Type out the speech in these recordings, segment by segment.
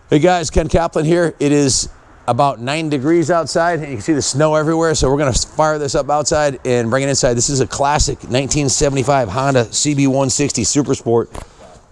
Hey guys, Ken Kaplan here. It is about 9 degrees outside and you can see the snow everywhere, so we're going to fire this up outside and bring it inside. This is a classic 1975 Honda CB160 Super Sport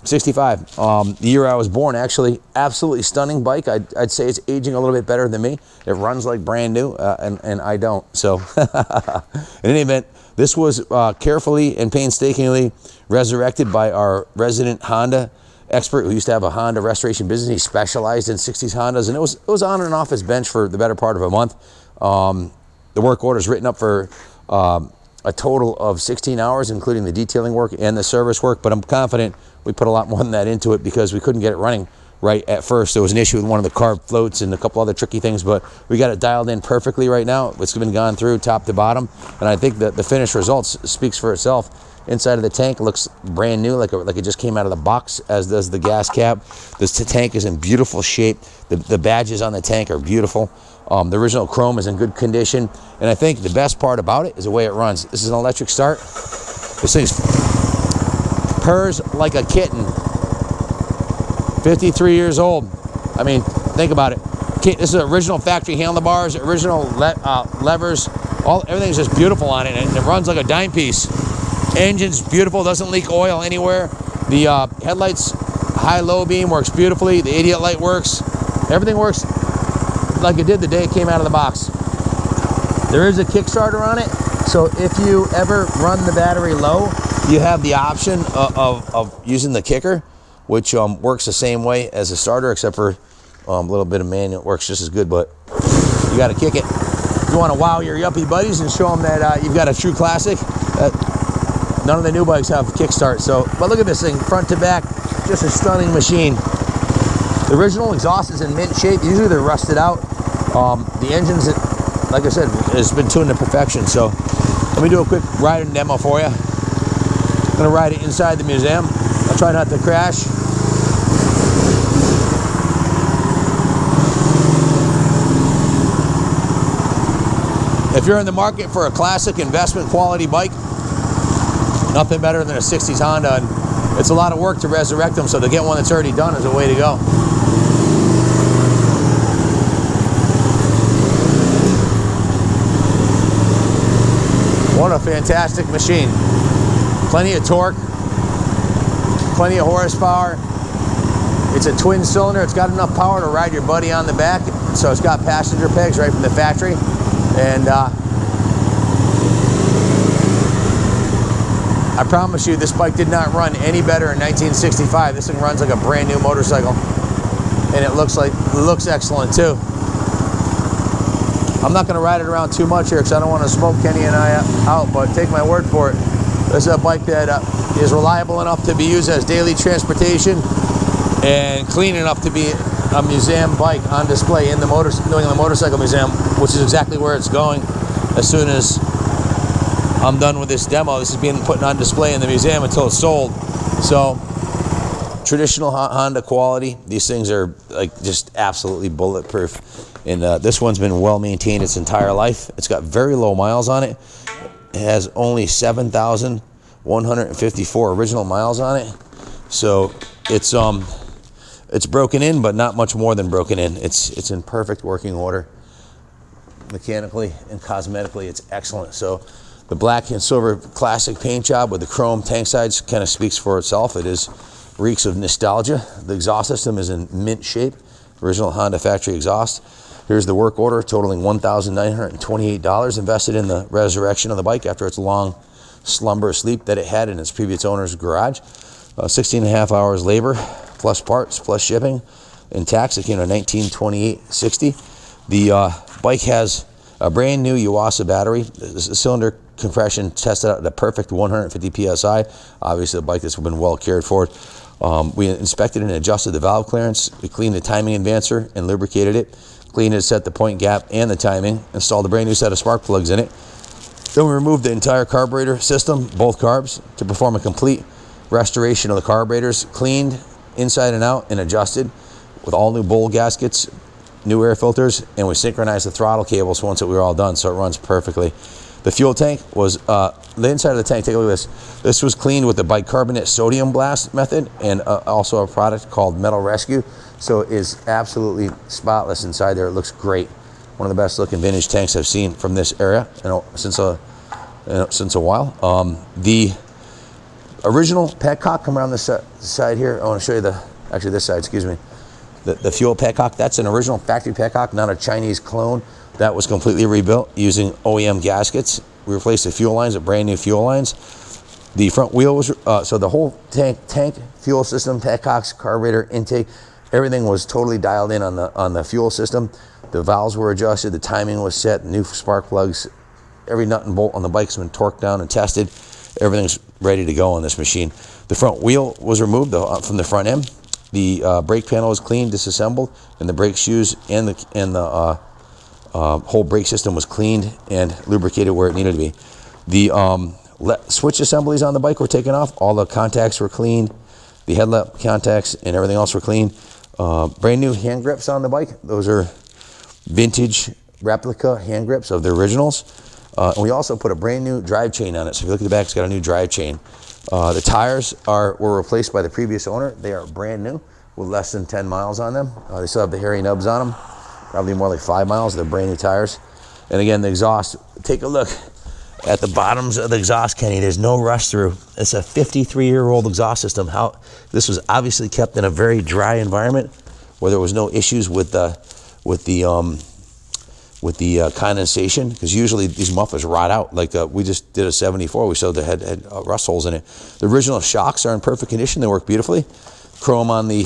65. The year I was born, actually. Absolutely stunning bike. I'd say it's aging a little bit better than me. It runs like brand new, and I don't. So in any event, this was carefully and painstakingly resurrected by our resident Honda expert who used to have a Honda restoration business. He specialized in 60s Hondas, and it was on and off his bench for the better part of a month. The work order is written up for a total of 16 hours, including the detailing work and the service work, but I'm confident we put a lot more than that into it because we couldn't get it running right at first. There was an issue with one of the carb floats and a couple other tricky things, but we got it dialed in perfectly right now. It's been gone through top to bottom, and I think that the finished results speaks for itself. Inside of the tank looks brand new, like it just came out of the box, as does the gas cap. This tank is in beautiful shape. The badges on the tank are beautiful. The original chrome is in good condition, and I think the best part about it is the way it runs. This is an electric start. This thing purrs like a kitten. 53 years old. I mean, think about it. This is original factory handlebars, original levers. Everything's just beautiful on it, and it runs like a dime piece. Engine's beautiful, doesn't leak oil anywhere. The headlights, high-low beam works beautifully. The idiot light works. Everything works like it did the day it came out of the box. There is a Kickstarter on it, so if you ever run the battery low, you have the option of using the kicker, which works the same way as a starter, except for a little bit of manual. It works just as good, but you got to kick it. If you want to wow your yuppie buddies and show them that you've got a true classic, none of the new bikes have kickstart. So, but look at this thing, front to back, just a stunning machine. The original exhaust is in mint shape. Usually they're rusted out. The engine's, like I said, has been tuned to perfection. So let me do a quick ride and demo for you. I'm gonna ride it inside the museum. I'll try not to crash. If you're in the market for a classic investment quality bike, nothing better than a 60s Honda, and it's a lot of work to resurrect them, so to get one that's already done is a way to go. What a fantastic machine. Plenty of torque, plenty of horsepower. It's a twin cylinder. It's got enough power to ride your buddy on the back, so it's got passenger pegs right from the factory. And I promise you, this bike did not run any better in 1965. This thing runs like a brand new motorcycle, and it looks excellent too. I'm not going to ride it around too much here because I don't want to smoke Kenny and I out, but take my word for it. This is a bike that is reliable enough to be used as daily transportation and clean enough to be a museum bike on display in the New England Motorcycle Museum, which is exactly where it's going as soon as I'm done with this demo. This is being put on display in the museum until it's sold. So, traditional Honda quality. These things are like just absolutely bulletproof. And this one's been well maintained its entire life. It's got very low miles on it. It has only 7,154 original miles on it. So it's broken in, but not much more than broken in. It's in perfect working order. Mechanically and cosmetically, it's excellent. So the black and silver classic paint job with the chrome tank sides kind of speaks for itself. It reeks of nostalgia. The exhaust system is in mint shape, original Honda factory exhaust. Here's the work order totaling $1,928 invested in the resurrection of the bike after its long slumber sleep that it had in its previous owner's garage. 16 and a half hours labor, plus parts, plus shipping, and tax. It came to $1,928.60. The bike has a brand new Yuasa battery. The cylinder compression tested out at a perfect 150 PSI. Obviously, a bike that's been well cared for. We inspected and adjusted the valve clearance. We cleaned the timing advancer and lubricated it. Cleaned it, set the point gap and the timing. Installed a brand new set of spark plugs in it. Then we removed the entire carburetor system, both carbs, to perform a complete restoration of the carburetors. Cleaned inside and out and adjusted with all new bowl gaskets, new air filters, and we synchronized the throttle cables once we were all done, so it runs perfectly. The fuel tank was, the inside of the tank, take a look at this. This was cleaned with the bicarbonate sodium blast method, and also a product called Metal Rescue. So it is absolutely spotless inside there. It looks great. One of the best looking vintage tanks I've seen from this area, since a while. The original petcock, come around this side here. I want to show you actually this side, excuse me. The fuel petcock, that's an original factory petcock, not a Chinese clone. That was completely rebuilt using OEM gaskets. We replaced the fuel lines with brand new fuel lines. The front wheel was, so the whole tank, fuel system, petcocks, carburetor, intake, everything was totally dialed in on the fuel system. The valves were adjusted, the timing was set, new spark plugs, every nut and bolt on the bike's been torqued down and tested. Everything's ready to go on this machine. The front wheel was removed from the front end. The brake panel was cleaned, disassembled, and the brake shoes and the whole brake system was cleaned and lubricated where it needed to be. The switch assemblies on the bike were taken off. All the contacts were cleaned. The headlamp contacts and everything else were cleaned. Brand new hand grips on the bike. Those are vintage replica hand grips of the originals. And we also put a brand new drive chain on it. So if you look at the back, it's got a new drive chain. The tires were replaced by the previous owner. They are brand new with less than 10 miles on them. They still have the hairy nubs on them. Probably more like 5 miles. They're brand new tires. And again, the exhaust, take a look at the bottoms of the exhaust, Kenny. There's no rust through. It's a 53-year-old exhaust system. This was obviously kept in a very dry environment where there was no issues with the condensation, because usually these mufflers rot out. Like we just did a 74, we showed that had rust holes in it. The original shocks are in perfect condition. They work beautifully. Chrome on the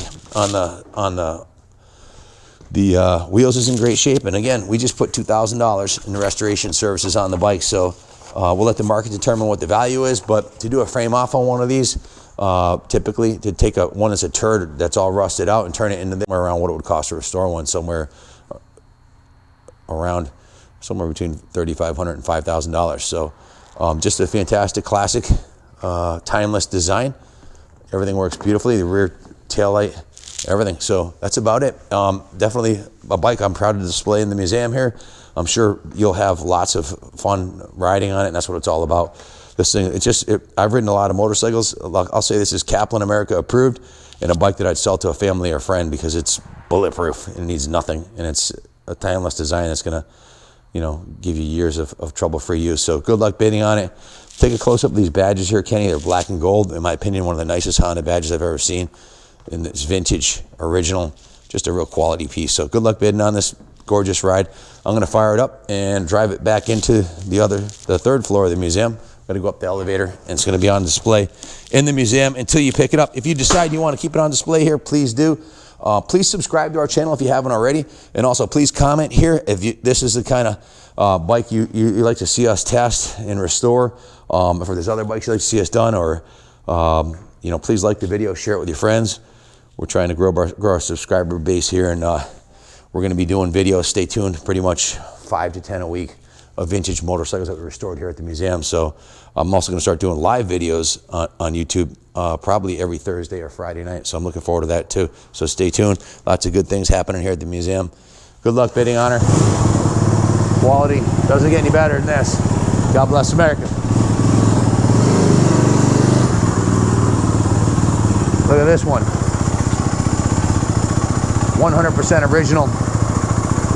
wheels is in great shape. And again, we just put $2,000 in the restoration services on the bike. So we'll let the market determine what the value is. But to do a frame off on one of these, typically to take one that's a turd that's all rusted out and turn it into around what it would cost to restore one, somewhere between $3,500 and $5,000. So just a fantastic classic, timeless design. Everything works beautifully. The rear tail light, everything. So that's about it. Definitely a bike I'm proud to display in the museum here. I'm sure you'll have lots of fun riding on it, and that's what it's all about. This thing, I've ridden a lot of motorcycles. I'll say this is Kaplan America approved, and a bike that I'd sell to a family or friend because it's bulletproof and it needs nothing, and it's a timeless design that's gonna, give you years of trouble-free use. So good luck bidding on it. Take a close-up of these badges here, Kenny. They're black and gold. In my opinion, one of the nicest Honda badges I've ever seen. And it's vintage, original, just a real quality piece. So good luck bidding on this gorgeous ride. I'm gonna fire it up and drive it back into the third floor of the museum. I'm gonna go up the elevator, and it's gonna be on display in the museum until you pick it up. If you decide you wanna keep it on display here, please do. Please subscribe to our channel if you haven't already. And also please comment here if this is the kind of bike you like to see us test and restore. If there's other bikes you'd like to see us done, or please like the video, share it with your friends. We're trying to grow our subscriber base here, and we're going to be doing videos. Stay tuned. Pretty much 5 to 10 a week of vintage motorcycles that we restored here at the museum. So I'm also going to start doing live videos on YouTube probably every Thursday or Friday night. So I'm looking forward to that too. So stay tuned. Lots of good things happening here at the museum. Good luck bidding on her. Quality doesn't get any better than this. God bless America. Look at this one. 100% original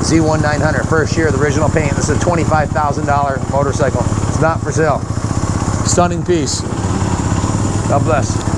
Z1900, first year of the original paint. This is a $25,000 motorcycle. It's not for sale. Stunning piece. God bless.